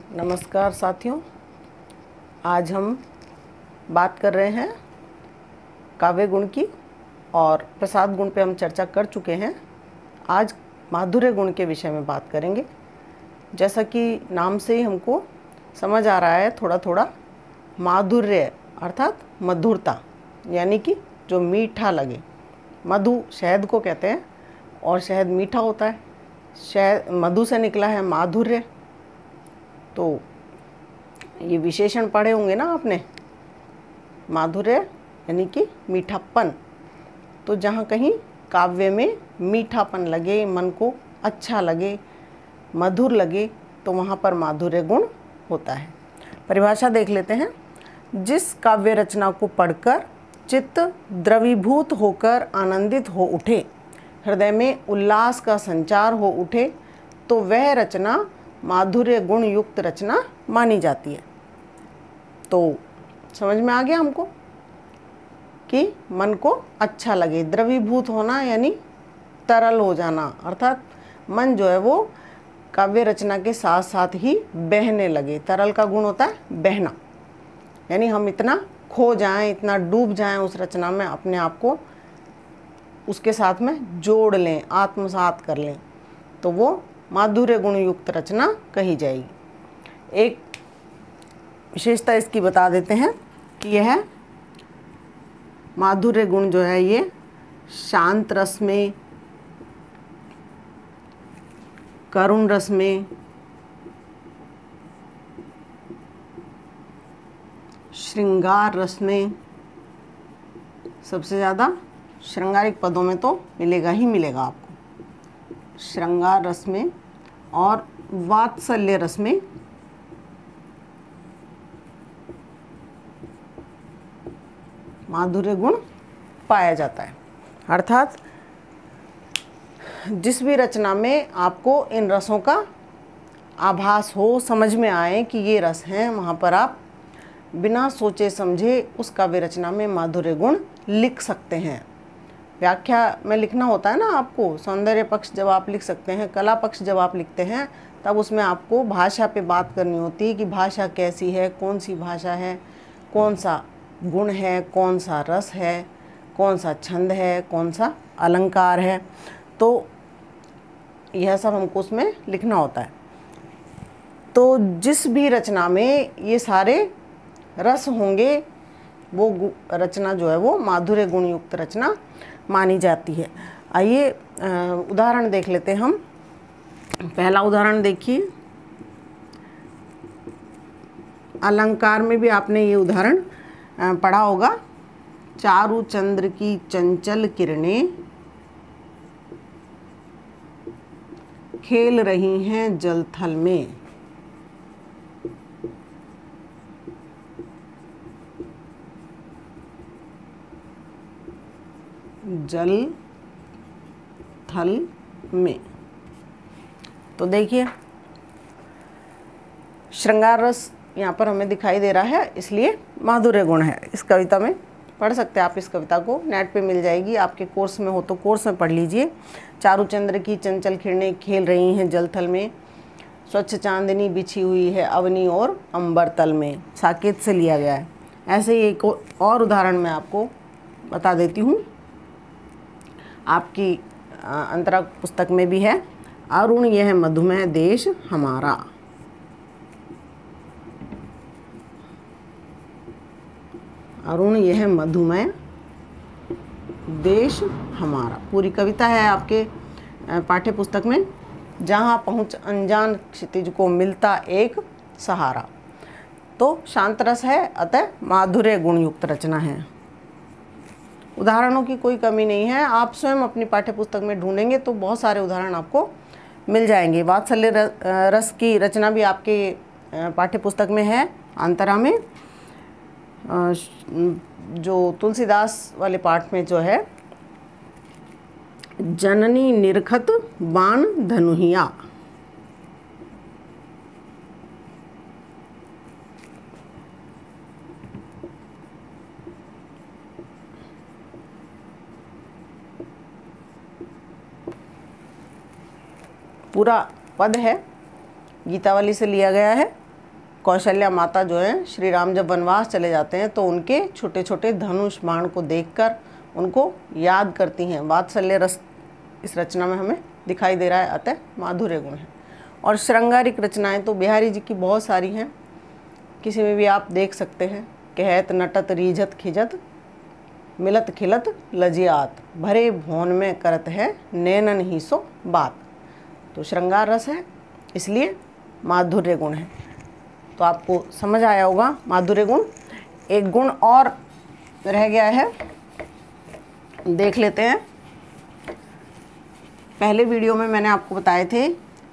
नमस्कार साथियों, आज हम बात कर रहे हैं काव्य गुण की और प्रसाद गुण पे हम चर्चा कर चुके हैं। आज माधुर्य गुण के विषय में बात करेंगे। जैसा कि नाम से ही हमको समझ आ रहा है थोड़ा थोड़ा, माधुर्य अर्थात मधुरता, यानी कि जो मीठा लगे। मधु शहद को कहते हैं और शहद मीठा होता है। शहद मधु से निकला है माधुर्य। तो ये विशेषण पढ़े होंगे ना आपने, माधुर्य यानी कि मीठापन। तो जहाँ कहीं काव्य में मीठापन लगे, मन को अच्छा लगे, मधुर लगे, तो वहाँ पर माधुर्य गुण होता है। परिभाषा देख लेते हैं। जिस काव्य रचना को पढ़कर चित्त द्रवीभूत होकर आनंदित हो उठे, हृदय में उल्लास का संचार हो उठे, तो वह रचना माधुर्य गुण युक्त रचना मानी जाती है। तो समझ में आ गया हमको कि मन को अच्छा लगे। द्रवीभूत होना यानी तरल हो जाना, अर्थात मन जो है वो काव्य रचना के साथ साथ ही बहने लगे। तरल का गुण होता है बहना, यानी हम इतना खो जाएं, इतना डूब जाएं उस रचना में, अपने आप को उसके साथ में जोड़ लें, आत्मसात कर लें, तो वो माधुर्य गुण युक्त रचना कही जाएगी। एक विशेषता इसकी बता देते हैं कि यह माधुर्य गुण जो है ये शांत रस में, करुण रस में, श्रृंगार रस में, सबसे ज़्यादा श्रृंगारिक पदों में तो मिलेगा ही मिलेगा आपको, श्रृंगार रस में और वात्सल्य रस में माधुर्य गुण पाया जाता है। अर्थात जिस भी रचना में आपको इन रसों का आभास हो, समझ में आए कि ये रस हैं, वहाँ पर आप बिना सोचे समझे उस काव्य रचना में माधुर्य गुण लिख सकते हैं। व्याख्या में लिखना होता है ना आपको, सौंदर्य पक्ष जब आप लिख सकते हैं, कला पक्ष जब आप लिखते हैं, तब उसमें आपको भाषा पे बात करनी होती है कि भाषा कैसी है, कौन सी भाषा है, कौन सा गुण है, कौन सा रस है, कौन सा छंद है, कौन सा अलंकार है। तो यह सब हमको उसमें लिखना होता है। तो जिस भी रचना में ये सारे रस होंगे, वो रचना जो है वो माधुर्य गुण युक्त रचना मानी जाती है। आइए उदाहरण देख लेते हैं हम। पहला उदाहरण देखिए, अलंकार में भी आपने ये उदाहरण पढ़ा होगा। चारु चंद्र की चंचल किरणें खेल रही हैं जल थल में। जल थल में। तो देखिए, श्रृंगार रस यहाँ पर हमें दिखाई दे रहा है, इसलिए माधुर्य गुण है। इस कविता में पढ़ सकते हैं आप, इस कविता को नेट पे मिल जाएगी, आपके कोर्स में हो तो कोर्स में पढ़ लीजिए। चारुचंद्र की चंचल किरणें खेल रही हैं जल थल में, स्वच्छ चांदनी बिछी हुई है अवनी और अंबर तल में, साकेत से लिया गया है। ऐसे ही एक और उदाहरण मैं आपको बता देती हूँ, आपकी अंतरा पुस्तक में भी है। अरुण यह मधुमेह देश हमारा। अरुण यह मधुमेह देश हमारा, पूरी कविता है आपके पाठ्य पुस्तक में। जहाँ पहुँच अनजान क्षितिज को मिलता एक सहारा। तो शांत रस है, अतः माधुर्य गुण युक्त रचना है। उदाहरणों की कोई कमी नहीं है, आप स्वयं अपनी पाठ्य पुस्तक में ढूंढेंगे तो बहुत सारे उदाहरण आपको मिल जाएंगे। वात्सल्य रस की रचना भी आपके पाठ्य पुस्तक में है, अंतरा में। जो तुलसीदास वाले पाठ में जो है, जननी निरखत बाण धनुहिया। पूरा पद है, गीतावली से लिया गया है। कौशल्या माता जो है, श्री राम जब वनवास चले जाते हैं तो उनके छोटे छोटे धनुष बाण को देखकर उनको याद करती हैं। वात्सल्य रस इस रचना में हमें दिखाई दे रहा है, अतः माधुर्य गुण है। और श्रृंगारिक रचनाएं तो बिहारी जी की बहुत सारी हैं, किसी में भी आप देख सकते हैं। कहत नटत रीझत खिजत मिलत खिलत लजियात, भरे भौन में करत है नैनन ही सो बात। तो श्रृंगार रस है, इसलिए माधुर्य गुण है। तो आपको समझ आया होगा माधुर्य गुण। एक गुण और रह गया है, देख लेते हैं। पहले वीडियो में मैंने आपको बताए थे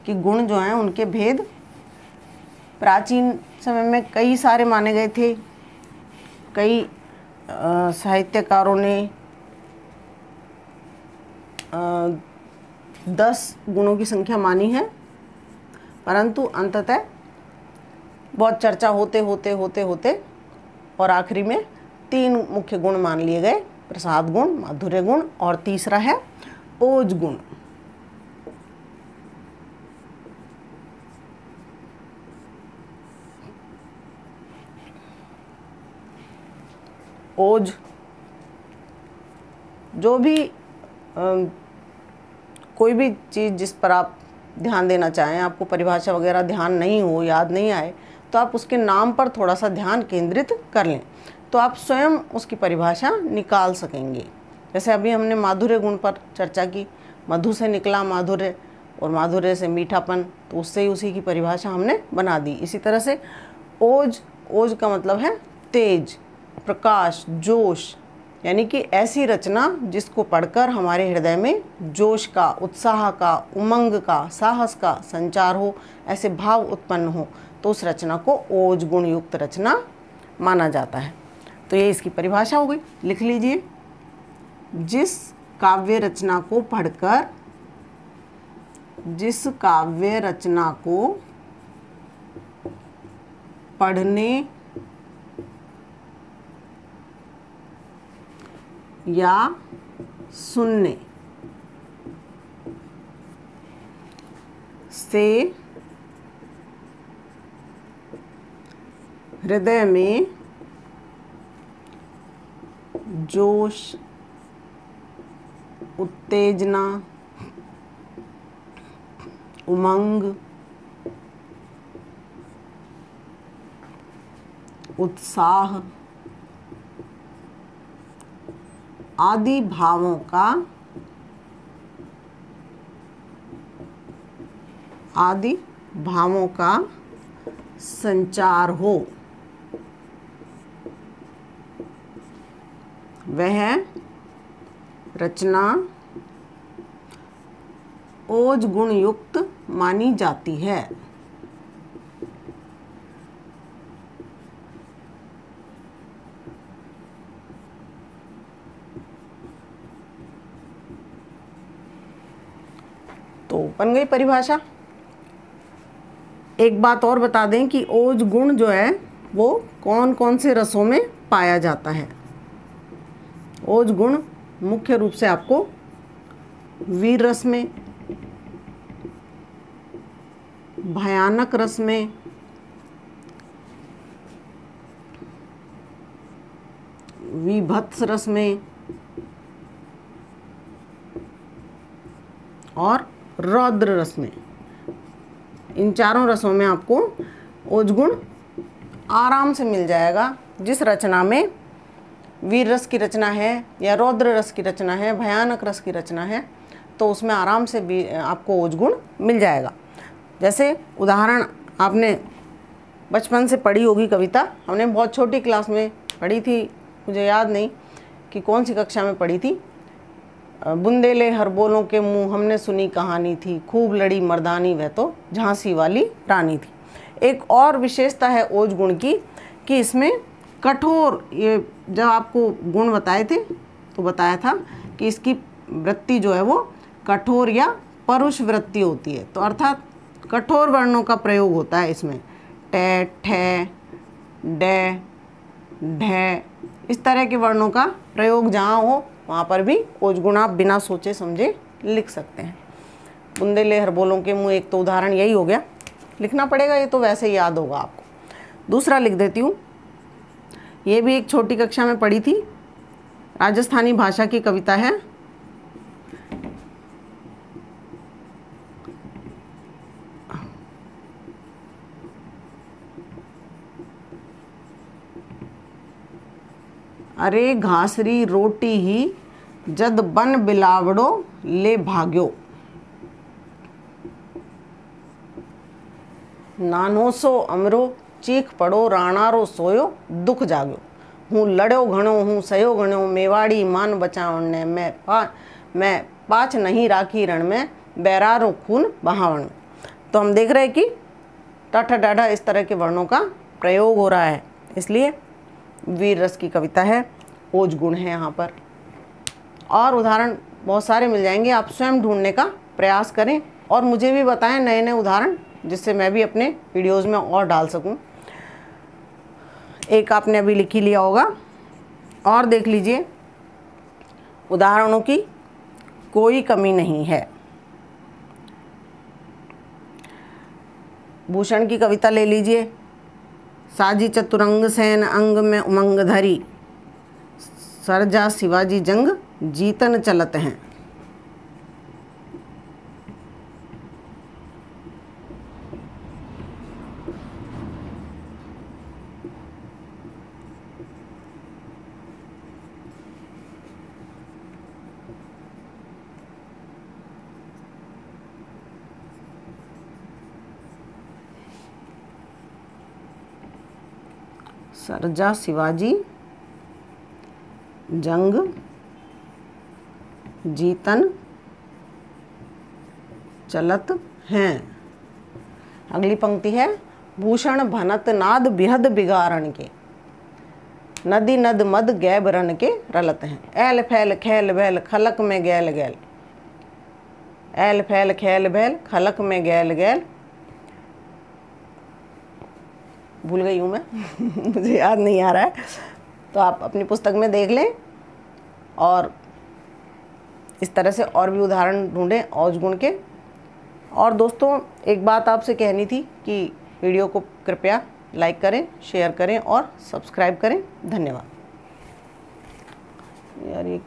कि गुण जो हैं उनके भेद प्राचीन समय में कई सारे माने गए थे। कई साहित्यकारों ने 10 गुणों की संख्या मानी है, परंतु अंततः बहुत चर्चा होते होते होते होते और आखिरी में 3 मुख्य गुण मान लिए गए, प्रसाद गुण, माधुर्य गुण और तीसरा है ओज गुण। ओज जो भी कोई भी चीज़ जिस पर आप ध्यान देना चाहें, आपको परिभाषा वगैरह ध्यान नहीं हो, याद नहीं आए, तो आप उसके नाम पर थोड़ा सा ध्यान केंद्रित कर लें तो आप स्वयं उसकी परिभाषा निकाल सकेंगे। जैसे अभी हमने माधुर्य गुण पर चर्चा की, मधु से निकला माधुर्य और माधुर्य से मीठापन, तो उससे ही उसी की परिभाषा हमने बना दी। इसी तरह से ओज, ओज का मतलब है तेज, प्रकाश, जोश, यानी कि ऐसी रचना जिसको पढ़कर हमारे हृदय में जोश का, उत्साह का, उमंग का, साहस का संचार हो, ऐसे भाव उत्पन्न हो, तो उस रचना को ओज गुण युक्त रचना माना जाता है। तो ये इसकी परिभाषा हो गई, लिख लीजिए। जिस काव्य रचना को पढ़कर, जिस काव्य रचना को पढ़ने या सुनने से हृदय में जोश, उत्तेजना, उमंग, उत्साह आदि भावों का संचार हो, वह रचना ओज गुण युक्त मानी जाती है। तो बन गई परिभाषा। एक बात और बता दें कि ओज गुण जो है वो कौन कौन से रसों में पाया जाता है। ओज गुण मुख्य रूप से आपको वीर रस में, भयानक रस में, विभत्स रस में और रौद्र रस में, इन चारों रसों में आपको ओज गुण आराम से मिल जाएगा। जिस रचना में वीर रस की रचना है या रौद्र रस की रचना है, भयानक रस की रचना है, तो उसमें आराम से भी आपको ओज गुण मिल जाएगा। जैसे उदाहरण आपने बचपन से पढ़ी होगी कविता, हमने बहुत छोटी क्लास में पढ़ी थी, मुझे याद नहीं कि कौन सी कक्षा में पढ़ी थी। बुंदेले हर बोलों के मुँह हमने सुनी कहानी थी, खूब लड़ी मर्दानी वह तो झांसी वाली रानी थी। एक और विशेषता है ओज गुण की कि इसमें कठोर, ये जब आपको गुण बताए थे तो बताया था कि इसकी वृत्ति जो है वो कठोर या परुष वृत्ति होती है। तो अर्थात कठोर वर्णों का प्रयोग होता है इसमें, टे, ठे, डे, ढे, इस तरह के वर्णों का प्रयोग जहाँ हो वहाँ पर भी ओज गुण आप बिना सोचे समझे लिख सकते हैं। बुंदेले हर बोलों के मुँह, एक तो उदाहरण यही हो गया, लिखना पड़ेगा, ये तो वैसे ही याद होगा आपको। दूसरा लिख देती हूँ, ये भी एक छोटी कक्षा में पढ़ी थी, राजस्थानी भाषा की कविता है। अरे घासरी रोटी ही जद बन बिलावड़ो ले भाग्यो, नानो सो अमरो चीख पड़ो राणारो सोयो दुख जाग्यो, हूँ लड़ो घणो हूँ सयो घणो मेवाड़ी मान बचावण ने, मैं पाछ नहीं राखी रण में बैरारो खून बहावण। तो हम देख रहे हैं कि टाठा डाढ़ा इस तरह के वर्णों का प्रयोग हो रहा है, इसलिए वीर रस की कविता है, ओज गुण है यहाँ पर। और उदाहरण बहुत सारे मिल जाएंगे, आप स्वयं ढूंढने का प्रयास करें और मुझे भी बताएं नए नए उदाहरण, जिससे मैं भी अपने वीडियोज़ में और डाल सकूं। एक आपने अभी लिख ही लिया होगा, और देख लीजिए, उदाहरणों की कोई कमी नहीं है। भूषण की कविता ले लीजिए, साजी चतुरंग सेन अंग में उमंग धरी, सरजा शिवाजी जंग जीतन चलत हैं। सरजा शिवाजी जंग जीतन चलत हैं। अगली पंक्ति है, भूषण भनत नाद बिहद बिगारण के, नदी नद मद गैब रन के रलत हैं। ऐल फैल खैल बैल खलक में गैल गैल, ऐल फैल खैल बैल खलक में गैल गैल, भूल गई हूँ मैं मुझे याद नहीं आ रहा है, तो आप अपनी पुस्तक में देख लें और इस तरह से और भी उदाहरण ढूंढें औज गुण के। और दोस्तों, एक बात आपसे कहनी थी कि वीडियो को कृपया लाइक करें, शेयर करें और सब्सक्राइब करें। धन्यवाद। यार ये क्या